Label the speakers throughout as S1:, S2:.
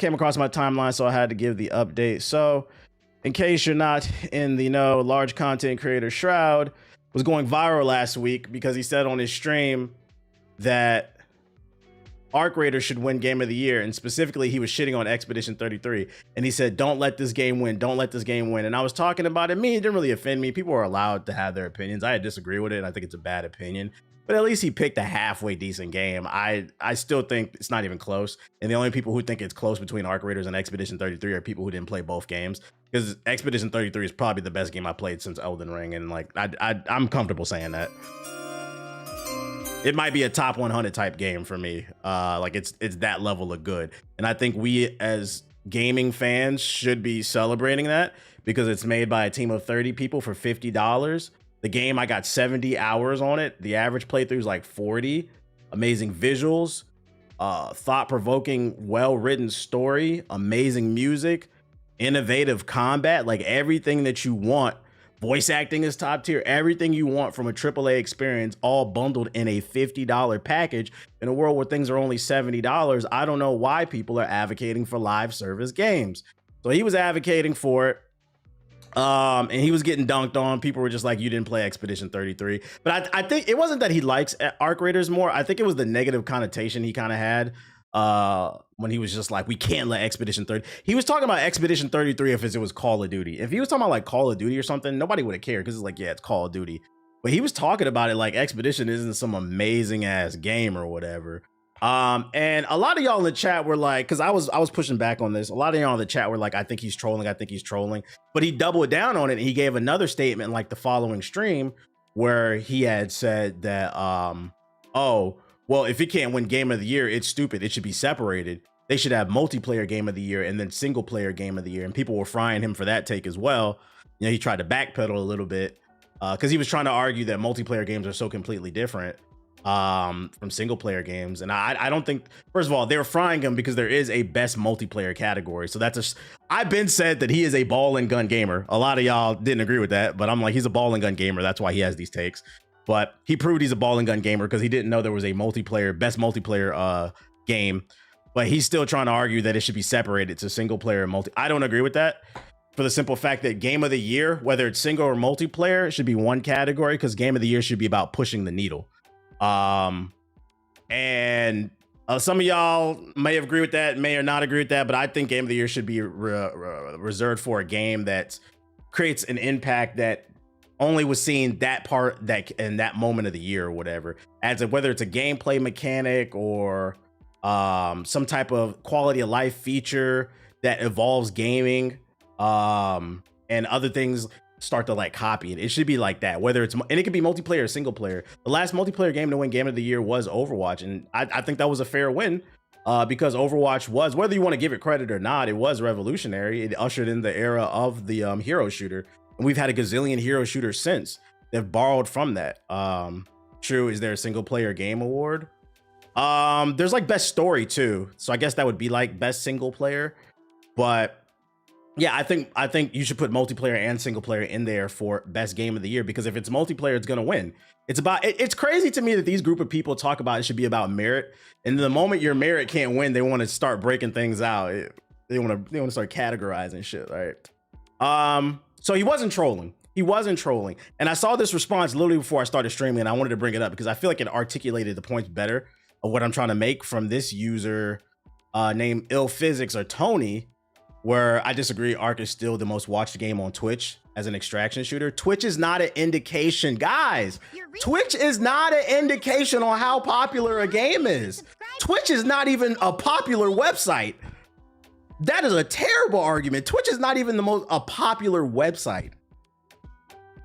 S1: came across my timeline, so I had to give the update. So in case you're not in the know, large content creator Shroud was going viral last week because he said on his stream that Arc Raiders should win Game of the Year, and specifically he was shitting on Expedition 33, and he said, don't let this game win, don't let this game win. And I was talking about it. It didn't really offend me. People are allowed to have their opinions. I disagree with it, and I think it's a bad opinion, but at least he picked a halfway decent game. I still think it's not even close, and the only people who think it's close between Arc Raiders and Expedition 33 are people who didn't play both games, because Expedition 33 is probably the best game I played since Elden Ring, and like I'm comfortable saying that. It might be a top 100 type game for me. Like it's that level of good. And I think we as gaming fans should be celebrating that because it's made by a team of 30 people for $50. The game, I got 70 hours on it. The average playthrough is like 40. Amazing visuals, thought-provoking, well-written story, amazing music, innovative combat, like everything that you want. Voice acting is top tier. Everything you want from a AAA experience, all bundled in a $50 package. In a world where things are only $70, I don't know why people are advocating for live service games. So he was advocating for it, and he was getting dunked on. People were just like, you didn't play Expedition 33. But I think it wasn't that he likes Arc Raiders more. I think it was the negative connotation he kind of had when he was just like, we can't let Expedition 30. He was talking about Expedition 33 if it was Call of Duty. If he was talking about like Call of Duty or something, nobody would have cared because it's like, yeah, it's Call of Duty. But he was talking about it like Expedition isn't some amazing ass game or whatever. And a lot of y'all in the chat were like, because I was pushing back on this. A lot of y'all in the chat were like, I think he's trolling. I think he's trolling. But he doubled down on it. And he gave another statement like the following stream where he had said that, oh, well, if it can't win Game of the Year, it's stupid. It should be separated. They should have multiplayer Game of the Year and then single player Game of the Year. And people were frying him for that take as well. You know, he tried to backpedal a little bit because he was trying to argue that multiplayer games are so completely different from single player games. And I don't think, first of all, they were frying him because there is a best multiplayer category. So I've been said that he is a ball and gun gamer. A lot of y'all didn't agree with that, but I'm like, he's a ball and gun gamer. That's why he has these takes. But he proved he's a ball and gun gamer because he didn't know there was a best multiplayer game. But he's still trying to argue that it should be separated to single player and multi. I don't agree with that for the simple fact that Game of the Year, whether it's single or multiplayer, it should be one category because Game of the Year should be about pushing the needle. And some of y'all may agree with that, may or not agree with that, but I think Game of the Year should be reserved for a game that creates an impact that only was seen that part that in that moment of the year or whatever, as whether it's a gameplay mechanic or some type of quality of life feature that evolves gaming, and other things start to like copy it. It should be like that, whether it's, and it could be multiplayer or single player. The last multiplayer game to win Game of the Year was Overwatch, and I think that was a fair win because Overwatch was, whether you want to give it credit or not, it was revolutionary. It ushered in the era of the hero shooter. And we've had a gazillion hero shooters since. They've borrowed from that. True, is there a single player game award? There's like best story too. So I guess that would be like best single player. But yeah, I think you should put multiplayer and single player in there for best game of the year, because if it's multiplayer, it's gonna win. It's crazy to me that these group of people talk about it should be about merit. And the moment your merit can't win, they want to start breaking things out. They want to start categorizing shit, right? So he wasn't trolling. He wasn't trolling. And I saw this response literally before I started streaming, and I wanted to bring it up because I feel like it articulated the points better of what I'm trying to make from this user named Ill Physics or Tony, where I disagree. Arc is still the most watched game on Twitch as an extraction shooter. Twitch is not an indication, guys. Twitch is not an indication on how popular a game is. Twitch is not even a popular website. That is a terrible argument. Twitch is not even a popular website.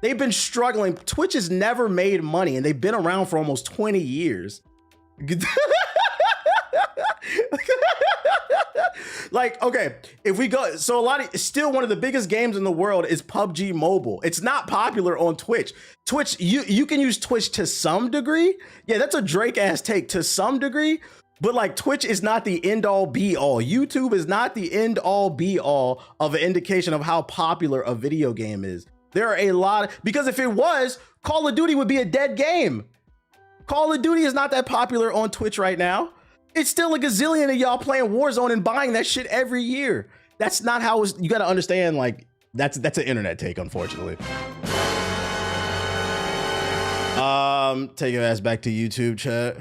S1: They've been struggling. Twitch has never made money, and they've been around for almost 20 years. Like, okay, if we go, so still one of the biggest games in the world is PUBG Mobile. It's not popular on Twitch. Twitch, you can use Twitch to some degree. Yeah, that's a Drake ass take, to some degree. But like, Twitch is not the end all be all. YouTube is not the end all be all of an indication of how popular a video game is. There are a lot because if it was, Call of Duty would be a dead game. Call of Duty is not that popular on Twitch right now. It's still a gazillion of y'all playing Warzone and buying that shit every year. That's not how it's, you got to understand, like, that's an internet take, unfortunately. Take your ass back to YouTube, chat.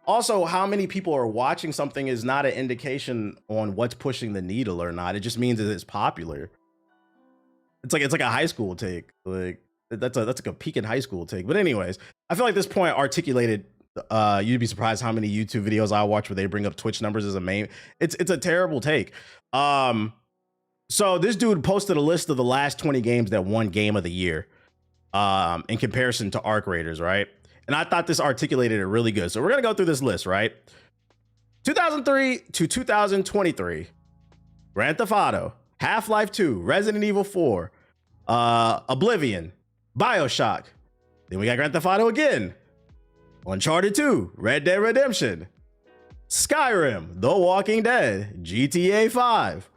S1: Also, how many people are watching something is not an indication on what's pushing the needle or not. It just means that it's popular. It's like a high school take. Like that's like a peak in high school take. But anyways, I feel like this point articulated. You'd be surprised how many YouTube videos I watch where they bring up Twitch numbers as a main. It's a terrible take. So this dude posted a list of the last 20 games that won Game of the Year, in comparison to Arc Raiders, right? And I thought this articulated it really good. So we're gonna go through this list, right? 2003 to 2023, Grand Theft Auto, Half-Life 2, Resident Evil 4, Oblivion, BioShock. Then we got Grand Theft Auto again, Uncharted 2, Red Dead Redemption, Skyrim, The Walking Dead, GTA 5,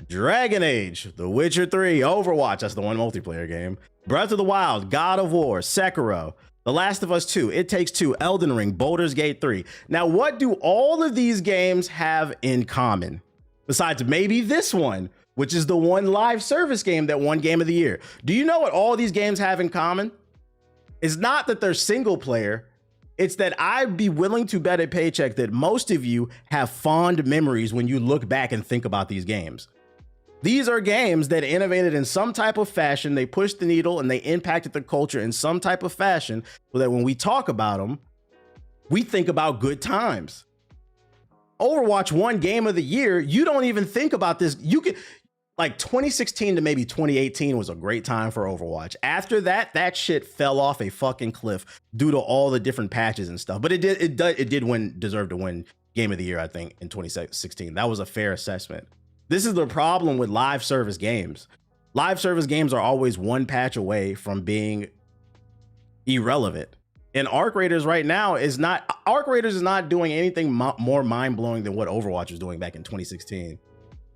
S1: Dragon Age, The Witcher 3, Overwatch, that's the one multiplayer game, Breath of the Wild, God of War, Sekiro, The Last of Us 2, It Takes Two, Elden Ring, Baldur's Gate 3. Now, what do all of these games have in common? Besides maybe this one, which is the one live service game that won Game of the Year. Do you know what all these games have in common? It's not that they're single player. It's that I'd be willing to bet a paycheck that most of you have fond memories when you look back and think about these games. These are games that innovated in some type of fashion. They pushed the needle and they impacted the culture in some type of fashion so that when we talk about them, we think about good times. Overwatch won Game of the Year. You don't even think about this. You could, like 2016 to maybe 2018 was a great time for Overwatch. After that, that shit fell off a fucking cliff due to all the different patches and stuff. But it did deserve to win Game of the Year, I think, in 2016. That was a fair assessment. This is the problem with live service games. Live service games are always one patch away from being irrelevant. And Arc Raiders right now is not, Arc Raiders is not doing anything more mind-blowing than what Overwatch was doing back in 2016.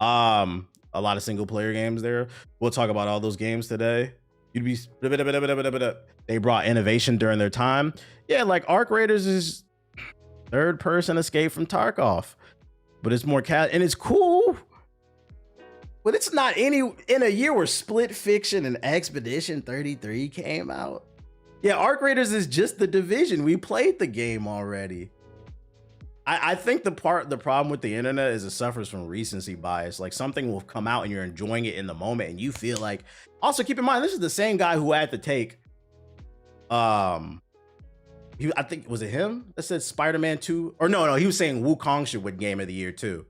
S1: A lot of single player games there. We'll talk about all those games today. You'd be, they brought innovation during their time. Yeah, like Arc Raiders is third person Escape from Tarkov, but it's more and it's cool. But it's not in a year where Split Fiction and Expedition 33 came out. Yeah, Arc Raiders is just the Division. We played the game already. I think the problem with the internet is it suffers from recency bias. Like something will come out and you're enjoying it in the moment and you feel like, also keep in mind, this is the same guy who had to take, I think, was it him that said Spider-Man 2? Or no, he was saying Wukong should win Game of the Year too.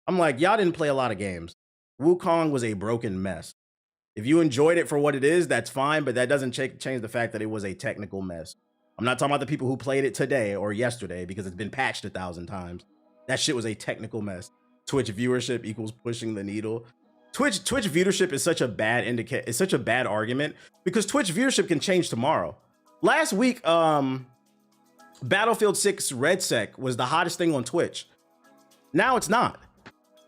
S1: I'm like, y'all didn't play a lot of games. Wukong was a broken mess. If you enjoyed it for what it is, that's fine, but that doesn't change the fact that it was a technical mess. I'm not talking about the people who played it today or yesterday because it's been patched 1,000 times. That shit was a technical mess. Twitch viewership equals pushing the needle. Twitch viewership is such a bad it's such a bad argument because Twitch viewership can change tomorrow. Last week, Battlefield 6 RedSec was the hottest thing on Twitch. Now it's not.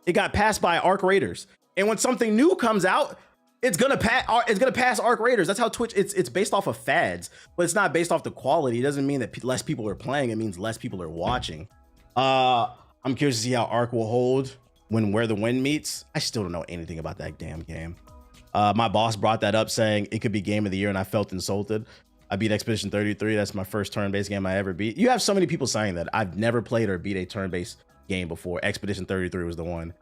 S1: It got passed by Arc Raiders. And when something new comes out, it's gonna pass Arc Raiders. That's how Twitch, it's based off of fads, but it's not based off the quality. It doesn't mean that less people are playing. It means less people are watching. I'm curious to see how Arc will hold when Where the Wind Meets. I still don't know anything about that damn game. My boss brought that up saying it could be Game of the Year and I felt insulted. I beat Expedition 33. That's my first turn-based game I ever beat. You have so many people saying that. I've never played or beat a turn-based game before. Expedition 33 was the one.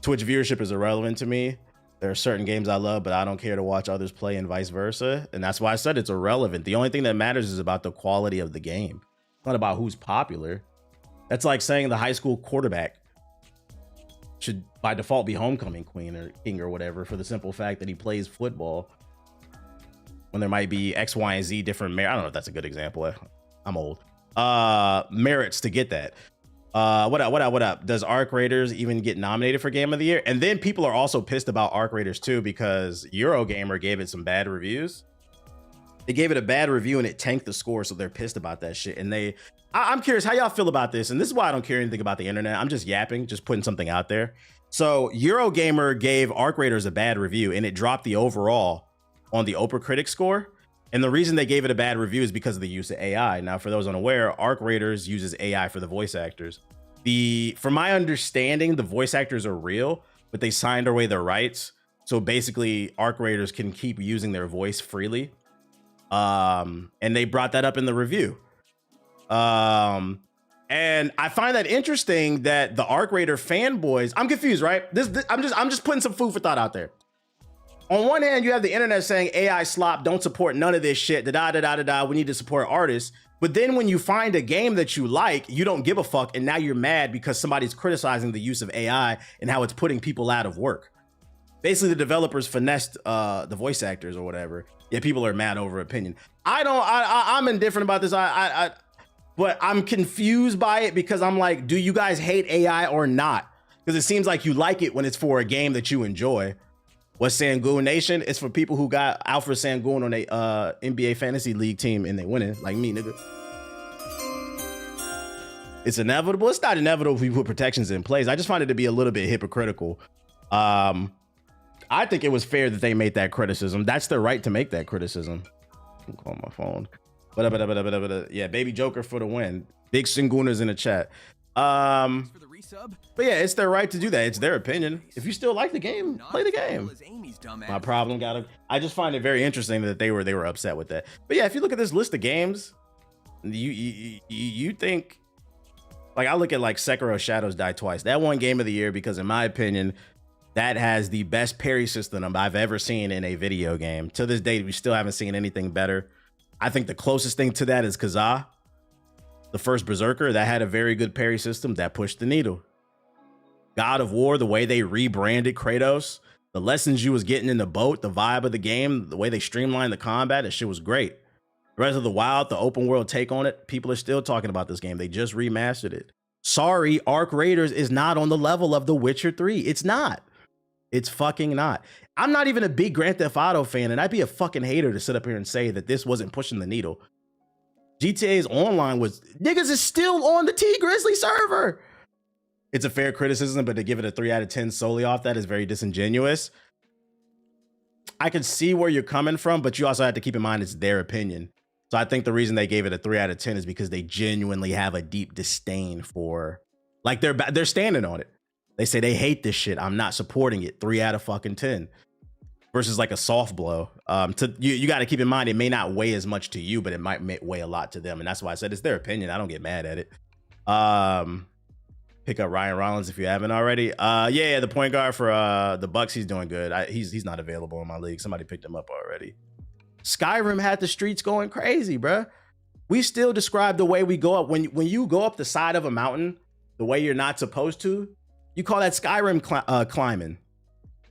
S1: Twitch viewership is irrelevant to me. There are certain games I love, but I don't care to watch others play and vice versa. And that's why I said it's irrelevant. The only thing that matters is about the quality of the game. It's not about who's popular. That's like saying the high school quarterback should by default be homecoming queen or king or whatever for the simple fact that he plays football when there might be X, Y, and Z different I don't know if that's a good example. I'm old. Merits to get that. What up? Does Arc Raiders even get nominated for Game of the Year? And then people are also pissed about Arc Raiders too because Eurogamer gave it some bad reviews. They gave it a bad review and it tanked the score, so they're pissed about that shit. And I'm curious how y'all feel about this. And this is why I don't care anything about the internet. I'm just yapping, just putting something out there. So Eurogamer gave Arc Raiders a bad review and it dropped the overall on the Oprah Critic score. And the reason they gave it a bad review is because of the use of AI. Now, for those unaware, Arc Raiders uses AI for the voice actors. From my understanding, the voice actors are real, but they signed away their rights. So basically, Arc Raiders can keep using their voice freely. And they brought that up in the review. And I find that interesting that the Arc Raider fanboys, I'm confused, right? I'm just putting some food for thought out there. On one hand, you have the internet saying AI slop, don't support none of this shit, we need to support artists. But then when you find a game that you like, you don't give a fuck, and now you're mad because somebody's criticizing the use of AI and how it's putting people out of work. Basically, the developers finessed the voice actors or whatever. Yeah, people are mad over opinion. I'm indifferent about this. But I'm confused by it because I'm like, do you guys hate AI or not? Because it seems like you like it when it's for a game that you enjoy. What's Sangoon Nation? It's for people who got Alfred Sangoon on a NBA Fantasy League team and they winning, like me, nigga. It's inevitable. It's not inevitable if we put protections in place. I just find it to be a little bit hypocritical. I think it was fair that they made that criticism. That's their right to make that criticism. I'm calling my phone. Yeah, Baby Joker for the win. Big Sangooners in the chat. But yeah, it's their right to do that. It's their opinion. If you still like the game, play the game. My problem I just find it very interesting that they were upset with that. But yeah, if you look at this list of games, you think, like, I look at like Sekiro Shadows Die Twice. That won Game of the Year because in my opinion, that has the best parry system I've ever seen in a video game. To this day, we still haven't seen anything better. I think the closest thing to that is Kazaa, the first Berserker, that had a very good parry system that pushed the needle. God of War, the way they rebranded Kratos, the lessons you was getting in the boat, the vibe of the game, the way they streamlined the combat, that shit was great. Breath of the Wild, the open world take on it, people are still talking about this game. They just remastered it. Sorry, Arc Raiders is not on the level of The Witcher 3. It's not. It's fucking not. I'm not even a big Grand Theft Auto fan, and I'd be a fucking hater to sit up here and say that this wasn't pushing the needle. GTA's online was, niggas is still on the T Grizzly server. It's a fair criticism, but to give it a 3 out of 10 solely off that is very disingenuous. I can see where you're coming from, but you also have to keep in mind it's their opinion. So I think the reason they gave it a 3 out of 10 is because they genuinely have a deep disdain for, like, they're standing on it. They say they hate this shit. I'm not supporting it. 3 out of fucking 10. Versus like a soft blow. You got to keep in mind it may not weigh as much to you, but it might weigh a lot to them, and that's why I said it's their opinion. I don't get mad at it. Pick up Ryan Rollins if you haven't already. Yeah, the point guard for the Bucks, he's doing good. He's not available in my league. Somebody picked him up already. Skyrim had the streets going crazy, bruh. We still describe the way we go up when you go up the side of a mountain the way you're not supposed to. You call that Skyrim climbing.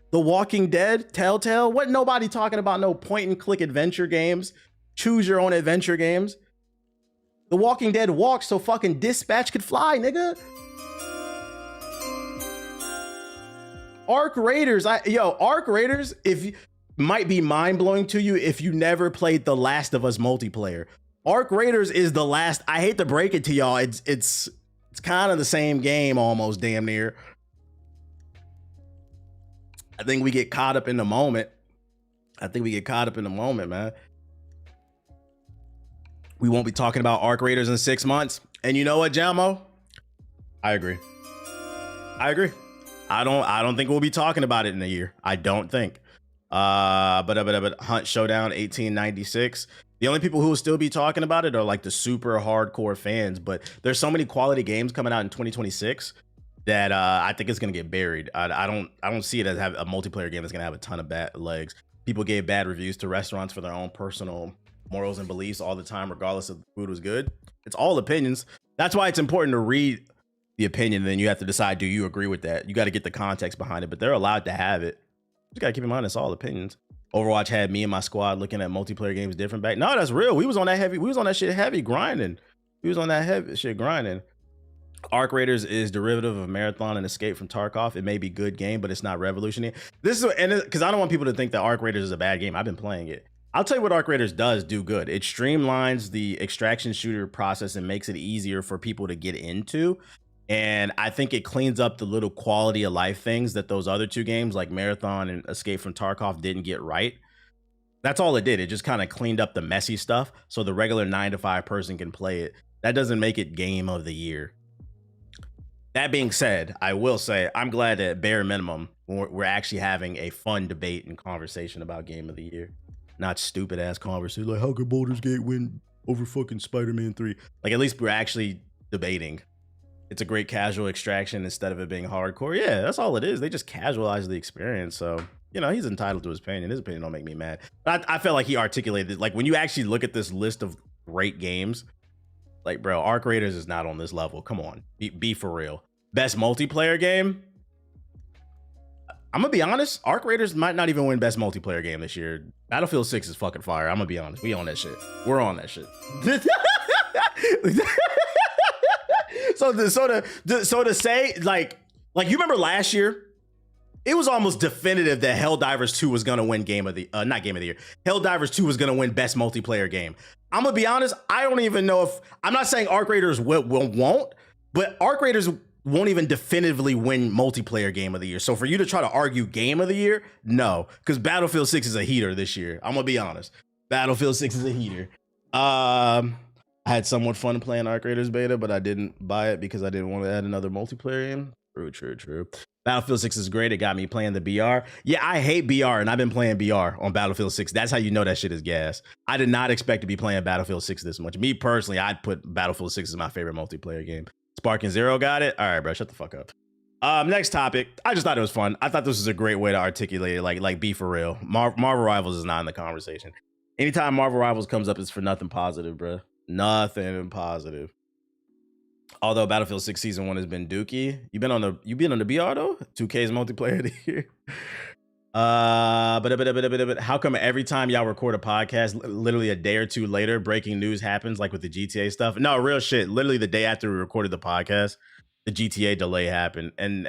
S1: The Walking Dead, Telltale, what nobody talking about no point and click adventure games, choose your own adventure games. The Walking Dead walked so fucking Dispatch could fly, nigga. Arc Raiders, Arc Raiders, might be mind blowing to you if you never played The Last of Us multiplayer. Arc Raiders is the last, I hate to break it to y'all, it's kind of the same game almost, damn near. I think we get caught up in the moment. Man. We won't be talking about Arc Raiders in 6 months. And you know what, Jamo? I agree. I don't think we'll be talking about it in a year. I don't think. But Hunt Showdown 1896. The only people who will still be talking about it are like the super hardcore fans. But there's so many quality games coming out in 2026. That I think it's gonna get buried. I don't see it as a multiplayer game that's gonna have a ton of bad legs. People gave bad reviews to restaurants for their own personal morals and beliefs all the time, regardless if the food was good. It's all opinions. That's why it's important to read the opinion. Then you have to decide, do you agree with that? You got to get the context behind it, but they're allowed to have it. You got to keep in mind it's all opinions. Overwatch had me and my squad looking at multiplayer games different back. No, that's real. We was on that shit heavy grinding. Arc Raiders is derivative of Marathon and Escape from Tarkov. It may be good game, but it's not revolutionary. This is because I don't want people to think that Arc Raiders is a bad game. I've been playing it. I'll tell you what Arc Raiders does do good. It streamlines the extraction shooter process and makes it easier for people to get into. And I think it cleans up the little quality of life things that those other two games like Marathon and Escape from Tarkov didn't get right. That's all it did. It just kind of cleaned up the messy stuff so the regular 9 to 5 person can play it. That doesn't make it game of the year. That being said, I will say I'm glad that bare minimum we're actually having a fun debate and conversation about game of the year. Not stupid ass conversation like how could Baldur's Gate win over fucking Spider-Man 3? Like at least we're actually debating. It's a great casual extraction instead of it being hardcore. Yeah, that's all it is. They just casualize the experience. So, you know, he's entitled to his opinion. His opinion don't make me mad. But I felt like he articulated it. Like when you actually look at this list of great games, like bro, Arc Raiders is not on this level. Come on, be for real. Best multiplayer game. I'm gonna be honest, Arc Raiders might not even win best multiplayer game this year. Battlefield 6 is fucking fire. I'm gonna be honest. We on that shit. We're on that shit. So to say like you remember last year, it was almost definitive that Helldivers 2 was gonna win game of the not game of the year. Helldivers 2 was gonna win best multiplayer game. I'm gonna be honest, I don't even know if I'm not saying Arc Raiders won't, but Arc Raiders won't even definitively win multiplayer game of the year. So for you to try to argue game of the year, no, because Battlefield 6 is a heater this year. I'm gonna be honest. Battlefield 6 is a heater. I had somewhat fun playing Arc Raiders beta, but I didn't buy it because I didn't want to add another multiplayer game. True. Battlefield 6 is great. It got me playing the BR. Yeah, I hate BR, and I've been playing BR on Battlefield 6. That's how you know that shit is gas. I did not expect to be playing Battlefield 6 this much. Me personally, I'd put Battlefield 6 as my favorite multiplayer game. Sparking Zero got it. All right, bro, shut the fuck up. Next topic. I just thought it was fun. I thought this was a great way to articulate it. Like be for real. Marvel Rivals is not in the conversation. Anytime Marvel Rivals comes up, it's for nothing positive, bro. Nothing positive. Although Battlefield 6 Season 1 has been dookie. You been on the BR though? 2K's multiplayer of the year. But how come every time y'all record a podcast, literally a day or two later, breaking news happens like with the GTA stuff? No, real shit. Literally the day after we recorded the podcast, the GTA delay happened. And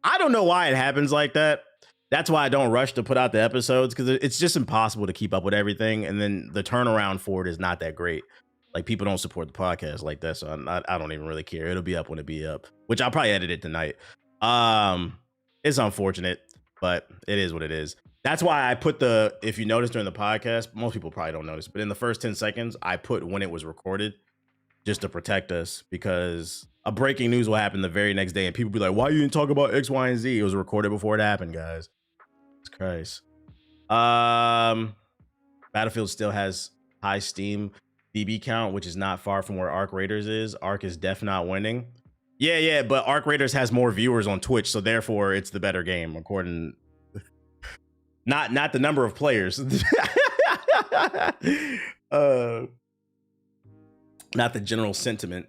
S1: I don't know why it happens like that. That's why I don't rush to put out the episodes, because it's just impossible to keep up with everything. And then the turnaround for it is not that great. Like people don't support the podcast like that. So I don't even really care. It'll be up when it be up, which I'll probably edit it tonight. It's unfortunate, but it is what it is. That's why I put if you notice during the podcast, most people probably don't notice, but in the first 10 seconds, I put when it was recorded just to protect us, because a breaking news will happen the very next day and people be like, why you didn't talk about X, Y, and Z? It was recorded before it happened, guys. It's Christ. Battlefield still has high Steam DB count, which is not far from where Arc Raiders is. Arc is def not winning. Yeah, but Arc Raiders has more viewers on Twitch, so therefore it's the better game, according not the number of players. Not the general sentiment.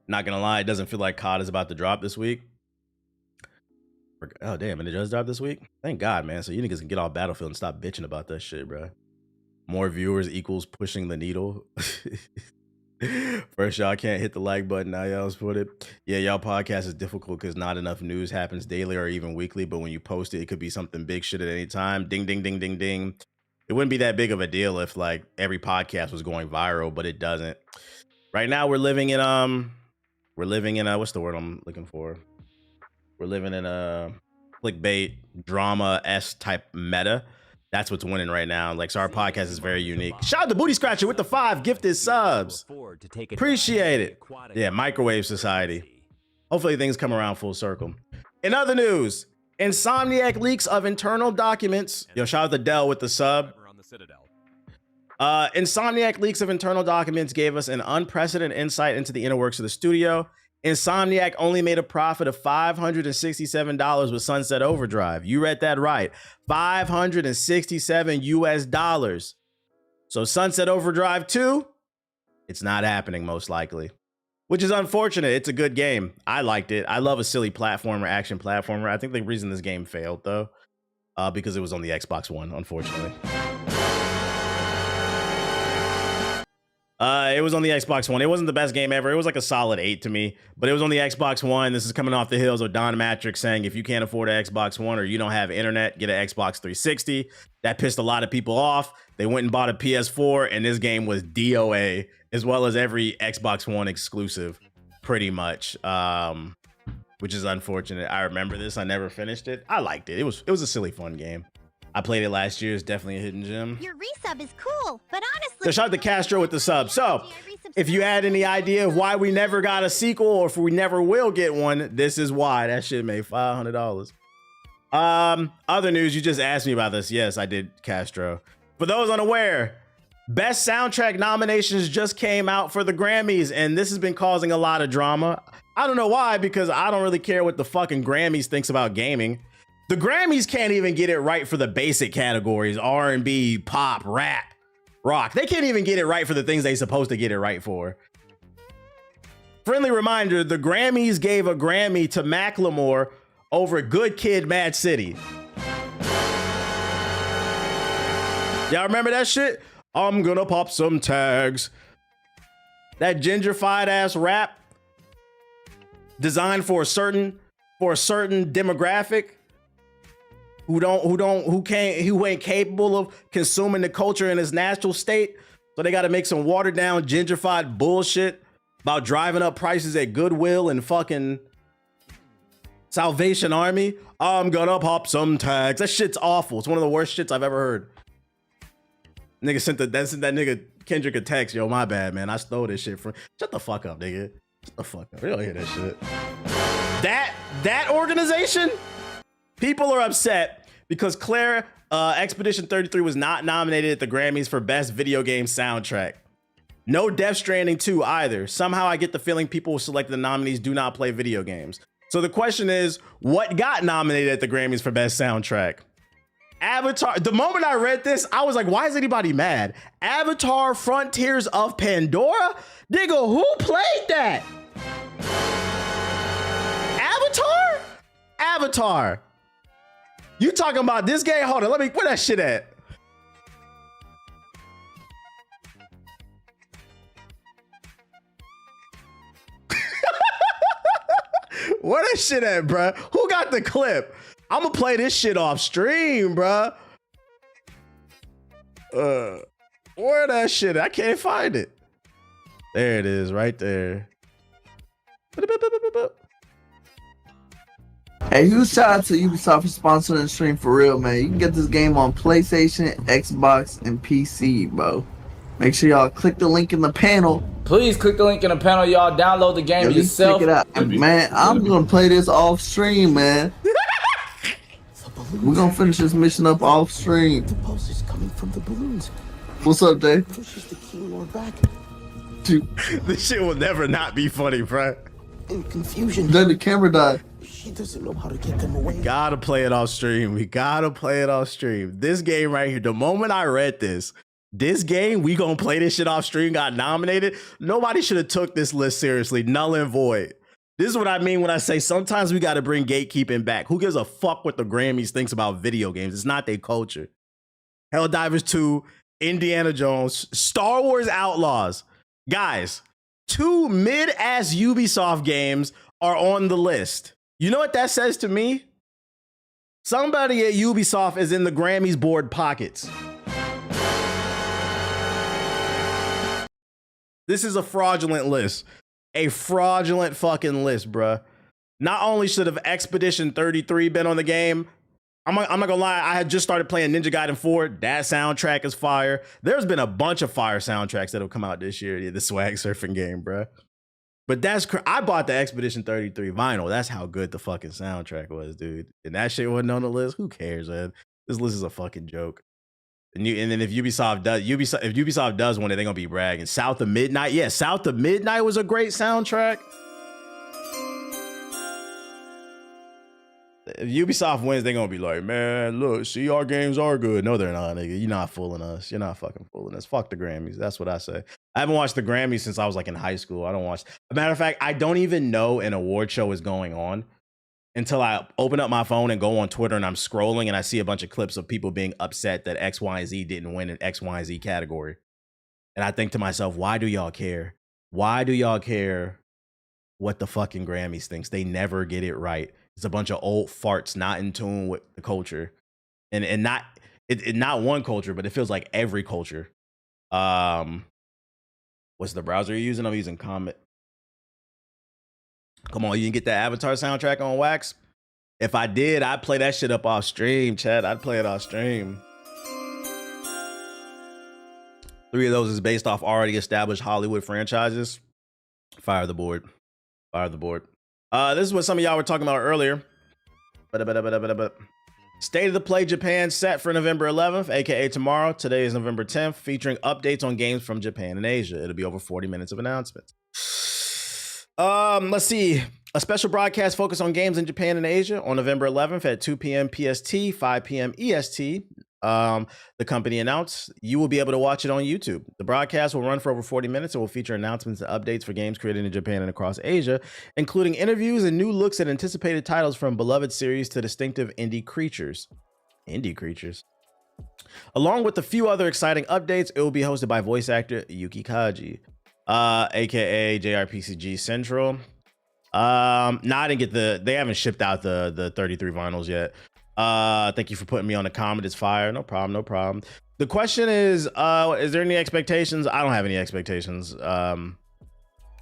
S1: Not gonna lie, it doesn't feel like COD is about to drop this week. Oh damn, and it does drop this week? Thank God, man. So you niggas can get off Battlefield and stop bitching about that shit, bro. More viewers equals pushing the needle. First, y'all can't hit the like button. Now y'all put it. Yeah, y'all podcast is difficult because not enough news happens daily or even weekly. But when you post it, it could be something big shit at any time. Ding, ding, ding, ding, ding. It wouldn't be that big of a deal if like every podcast was going viral, but it doesn't. Right now, we're living in what's the word I'm looking for? We're living in a clickbait drama-esque type meta. That's what's winning right now. Like, so our podcast is very unique. Shout out to Booty Scratcher with the 5 gifted subs. Appreciate it. Yeah, microwave society. Hopefully things come around full circle. In other news, Insomniac leaks of internal documents. Yo, shout out to Dell with the sub. Insomniac leaks of internal documents gave us an unprecedented insight into the inner works of the studio. Insomniac only made a profit of $567 with Sunset Overdrive. You read that right. $567 US. So Sunset Overdrive 2, it's not happening most likely, which is unfortunate. It's a good game. I liked it. I love a silly platformer, action platformer. I think the reason this game failed though, because it was on the Xbox One, unfortunately. It was on the Xbox One. It wasn't the best game ever. It was like a solid 8 to me, but it was on the Xbox One. This is coming off the heels of Don Matrix saying, if you can't afford an Xbox One or you don't have internet, get an Xbox 360. That pissed a lot of people off. They went and bought a PS4, and this game was DOA, as well as every Xbox One exclusive, pretty much, which is unfortunate. I remember this. I never finished it. I liked it. It was a silly, fun game. I played it last year. It's definitely a hidden gem.
S2: Your resub is cool, but honestly...
S1: So shout out to Castro with the sub. So, if you had any idea of why we never got a sequel or if we never will get one, this is why. That shit made $500. Other news, you just asked me about this. Yes, I did, Castro. For those unaware, Best Soundtrack nominations just came out for the Grammys, and this has been causing a lot of drama. I don't know why, because I don't really care what the fucking Grammys thinks about gaming. The Grammys can't even get it right for the basic categories, R&B, pop, rap, rock. They can't even get it right for the things they're supposed to get it right for. Friendly reminder, the Grammys gave a Grammy to Macklemore over Good Kid, Mad City. Y'all remember that shit? I'm gonna pop some tags. That gingerfied ass rap designed for a certain demographic who ain't capable of consuming the culture in its natural state. So they got to make some watered down gingerfied bullshit about driving up prices at Goodwill and fucking Salvation Army. I'm gonna pop some tags. That shit's awful. It's one of the worst shits I've ever heard. Nigga sent that nigga Kendrick a text. Yo, my bad, man. I stole this shit from. Shut the fuck up, nigga. Shut the fuck up. We don't hear that shit. That organization, people are upset because Claire Expedition 33 was not nominated at the Grammys for Best Video Game Soundtrack. No Death Stranding 2 either. Somehow I get the feeling people who selected the nominees do not play video games. So the question is, what got nominated at the Grammys for Best Soundtrack? Avatar. The moment I read this, I was like, why is anybody mad? Avatar Frontiers of Pandora? Nigga, who played that? Avatar. You talking about this game? Hold on, where that shit at? Where that shit at, bruh? Who got the clip? I'm gonna play this shit off stream, bruh. Where that shit at? I can't find it. There it is, right there.
S3: Hey, huge shout out to Ubisoft for sponsoring the stream for real, man. You can get this game on PlayStation, Xbox, and PC, bro. Make sure y'all click the link in the panel.
S4: Please click the link in the panel, y'all. Download the game yourself.
S3: Check it out. And, man, I'm gonna play this off stream, man. We're gonna finish this mission up off stream.
S5: The pulse is coming from the balloons.
S3: What's up, Dave?
S5: Pushes the Keylord back.
S1: This shit will never not be funny, bro.
S5: In confusion.
S3: Then the camera died.
S5: She doesn't know how to get them away.
S1: Gotta play it off stream. We gotta play it off stream. This game right here, the moment I read this game, we gonna play this shit off stream, got nominated. Nobody should have took this list seriously. Null and void. This is what I mean when I say sometimes we gotta bring gatekeeping back. Who gives a fuck what the Grammys thinks about video games? It's not their culture. Helldivers 2, Indiana Jones, Star Wars Outlaws. Guys, 2 mid-ass Ubisoft games are on the list. You know what that says to me? Somebody at Ubisoft is in the Grammys board pockets. This is a fraudulent list. A fraudulent fucking list, bruh. Not only should have Expedition 33 been on the game, I'm not gonna lie, I had just started playing Ninja Gaiden 4. That soundtrack is fire. There's been a bunch of fire soundtracks that have come out this year. The swag surfing game, bruh. But I bought the Expedition 33 vinyl. That's how good the fucking soundtrack was, dude. And that shit wasn't on the list. Who cares, man? This list is a fucking joke. And then if Ubisoft does one, they're gonna be bragging. South of Midnight, yeah, South of Midnight was a great soundtrack. If Ubisoft wins, they're gonna be like, man, look, see, our games are good. No, they're not, nigga. You're not fooling us. You're not fucking fooling us. Fuck the Grammys. That's what I say. I haven't watched the Grammys since I was like in high school. I don't watch. As a matter of fact, I don't even know an award show is going on until I open up my phone and go on Twitter and I'm scrolling and I see a bunch of clips of people being upset that X, Y, and Z didn't win an X, Y, and Z category. And I think to myself, why do y'all care? Why do y'all care what the fucking Grammys thinks? They never get it right. It's a bunch of old farts not in tune with the culture, and not one culture, but it feels like every culture. What's the browser you're using? I'm using Comet. Come on, you can get that Avatar soundtrack on wax. If I did, I'd play that shit up off stream, chat. I'd play it off stream. 3 of those is based off already established Hollywood franchises. Fire the board. Fire the board. This is what some of y'all were talking about earlier. State of the Play Japan set for November 11th, aka tomorrow. Today is November 10th, featuring updates on games from Japan and Asia. It'll be over 40 minutes of announcements. Let's see. A special broadcast focused on games in Japan and Asia on November 11th at 2 p.m. PST, 5 p.m. EST. The company announced you will be able to watch it on YouTube. The broadcast will run for over 40 minutes and will feature announcements and updates for games created in Japan and across Asia, including interviews and new looks at anticipated titles from beloved series to distinctive indie creatures. Along with a few other exciting updates, it will be hosted by voice actor Yuki Kaji, aka JRPCG Central. I didn't get they haven't shipped out the 33 vinyls yet. Thank you for putting me on the comment. It's fire. No problem. The question is there any expectations? I don't have any expectations. Y'all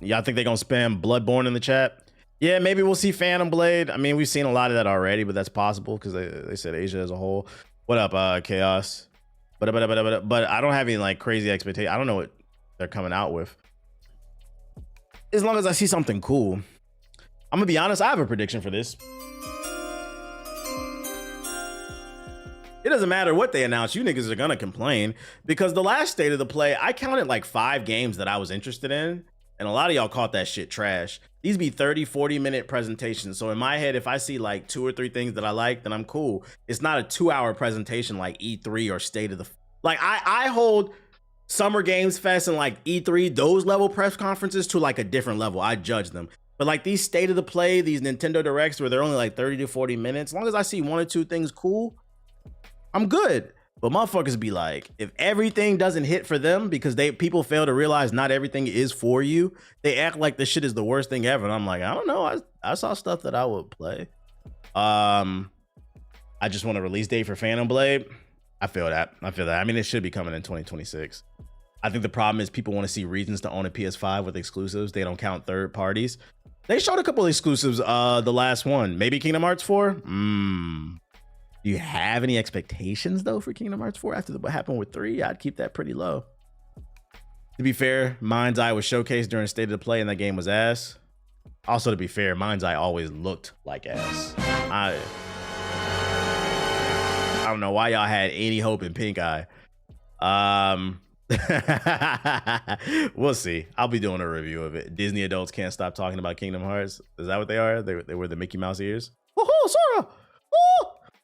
S1: think they're gonna spam Bloodborne in the chat? Yeah, maybe we'll see Phantom Blade. I mean, we've seen a lot of that already, but that's possible because they said Asia as a whole. What up, Chaos? But I don't have any like crazy expectations. I don't know what they're coming out with. As long as I see something cool. I'm gonna be honest, I have a prediction for this. It doesn't matter what they announce, you niggas are gonna complain, because the last State of the Play, I counted like 5 games that I was interested in, and a lot of y'all caught that shit trash. These be 30, 40-minute presentations. So in my head, if I see like 2 or 3 things that I like, then I'm cool. It's not a 2-hour presentation like E3 or State of the... Like I hold Summer Games Fest and like E3, those level press conferences to like a different level. I judge them. But like these State of the Play, these Nintendo Directs where they're only like 30 to 40 minutes, as long as I see 1 or 2 things cool, I'm good. But motherfuckers be like, if everything doesn't hit for them because people fail to realize not everything is for you, they act like this shit is the worst thing ever. And I'm like, I don't know. I saw stuff that I would play. I just want a release date for Phantom Blade. I feel that. I mean, it should be coming in 2026. I think the problem is people want to see reasons to own a PS5 with exclusives. They don't count third parties. They showed a couple of exclusives, the last one. Maybe Kingdom Hearts 4? Do you have any expectations, though, for Kingdom Hearts 4 after what happened with 3? I'd keep that pretty low. To be fair, Mind's Eye was showcased during State of the Play, and that game was ass. Also, to be fair, Mind's Eye always looked like ass. I don't know why y'all had any hope in Pink Eye. We'll see. I'll be doing a review of it. Disney adults can't stop talking about Kingdom Hearts. Is that what they are? They were the Mickey Mouse ears. Oh, Sora!